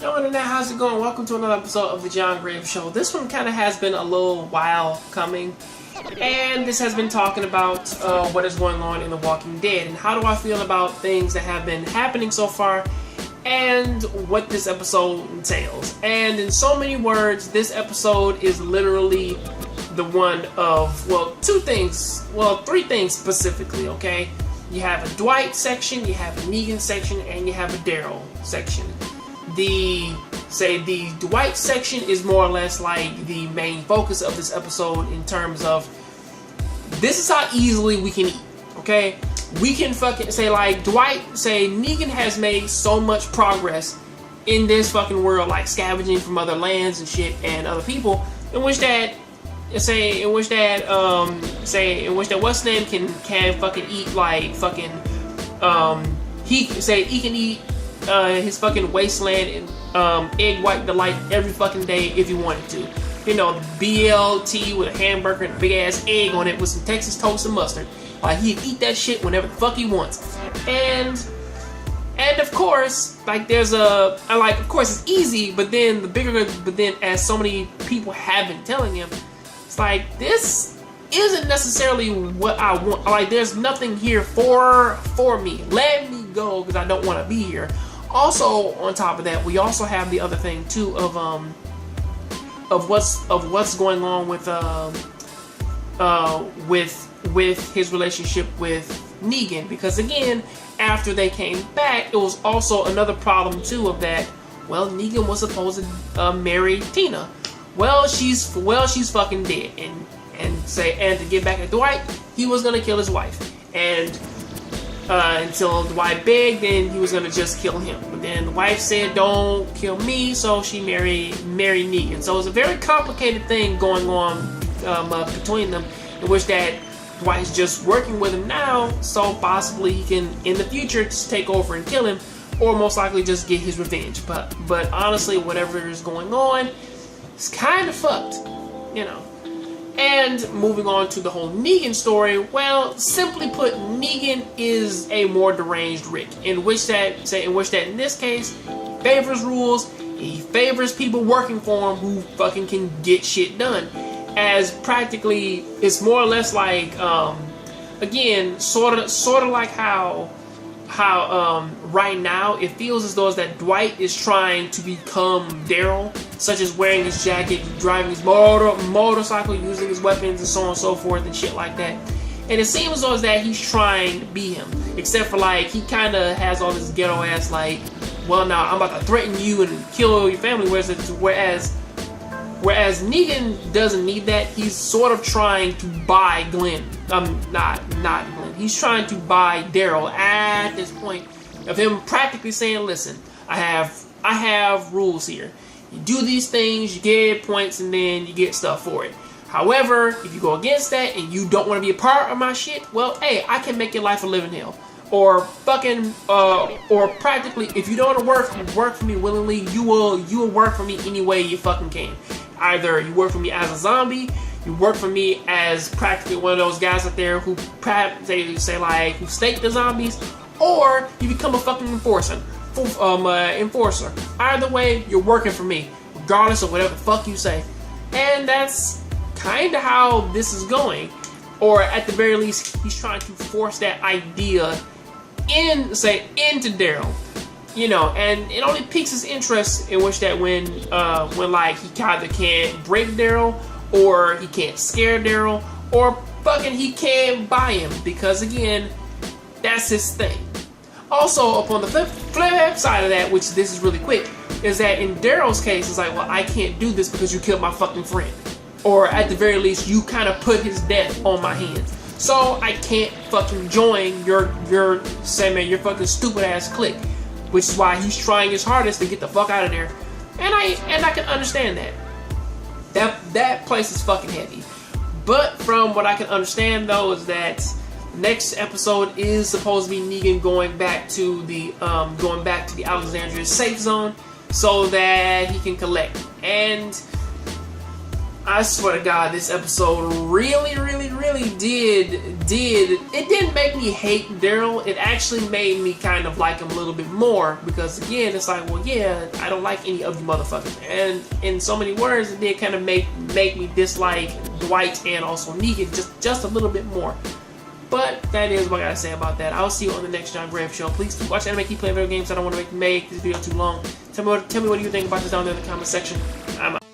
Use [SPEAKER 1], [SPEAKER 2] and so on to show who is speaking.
[SPEAKER 1] Yo, Internet, how's it going? Welcome to another episode of the Jongravesshow. This one kind of has been a little while coming, and this has been talking about what is going on in The Walking Dead, and how do I feel about things that have been happening so far, and what this episode entails. And in so many words, this episode is literally the one of, well, three things specifically, okay? You have a Dwight section, you have a Negan section, and you have a Daryl section. The Dwight section is more or less like the main focus of this episode in terms of this is how easily we can eat, okay? We can fucking say like Negan has made so much progress in this fucking world, like scavenging from other lands and shit and other people, in which what's his name can fucking eat like fucking he can eat his fucking Wasteland and egg white delight every fucking day if he wanted to. You know, BLT with a hamburger and a big ass egg on it with some Texas toast and mustard. Like, he'd eat that shit whenever the fuck he wants. And of course, like, of course it's easy, but then as so many people have been telling him, it's like, this isn't necessarily what I want. Like, there's nothing here for me. Let me go because I don't want to be here. Also, on top of that, we also have the other thing too of what's going on with his relationship with Negan, because again, after they came back, it was also another problem too of that. Well, Negan was supposed to marry Tina. Well, she's fucking dead, and to get back at Dwight, he was gonna kill his wife, and until Dwight begged, then he was gonna just kill him. But then the wife said, "Don't kill me," so she married Negan. So it's a very complicated thing going on between them, in which that Dwight's just working with him now, so possibly he can in the future just take over and kill him, or most likely just get his revenge. But honestly, whatever is going on, it's kind of fucked, you know. And moving on to the whole Negan story, well, simply put, Negan is a more deranged Rick, in which that in this case, favors rules, he favors people working for him who fucking can get shit done. As practically, it's more or less like, again, sort of like how right now it feels as though that Dwight is trying to become Daryl, such as wearing his jacket, driving his motorcycle, using his weapons, and so on and so forth, and shit like that. And it seems as though that he's trying to be him, except for like he kind of has all this ghetto ass like, well, now I'm about to threaten you and kill your family, whereas Negan doesn't need that. He's sort of trying to buy Glenn. Not Glenn. He's trying to buy Daryl at this point of him practically saying, listen, I have rules here. You do these things, you get points, and then you get stuff for it. However, if you go against that and you don't want to be a part of my shit, well, hey, I can make your life a living hell. Or fucking, or practically, if you don't want to work for me willingly, you will work for me any way you fucking can. Either you work for me as a zombie, you work for me as practically one of those guys out there who say like who stake the zombies, or you become a fucking enforcer. Either way, you're working for me, regardless of whatever the fuck you say. And that's kind of how this is going, or at the very least, he's trying to force that idea into Daryl. You know, and it only piques his interest in which that when like he either can't break Daryl, or he can't scare Daryl, or fucking he can't buy him, because again, that's his thing. Also, upon the flip side of that, which this is really quick, is that in Daryl's case, it's like, well, I can't do this because you killed my fucking friend, or at the very least, you kind of put his death on my hands, so I can't fucking join your fucking stupid ass clique. Which is why he's trying his hardest to get the fuck out of there. And I can understand that. That place is fucking heavy. But from what I can understand though is that next episode is supposed to be Negan going back to the Alexandria safe zone so that he can collect. And I swear to God, this episode really it didn't make me hate Daryl. It actually made me kind of like him a little bit more, because again, it's like, well, yeah, I don't like any of you motherfuckers. And in so many words, it did kind of make me dislike Dwight and also Negan just a little bit more. But that is what I gotta say about that. I'll see you on the next John Grave show. Please keep watching anime, keep playing video games. I don't want to make this video too long. Tell me what you think about this down there in the comment section. I'm out.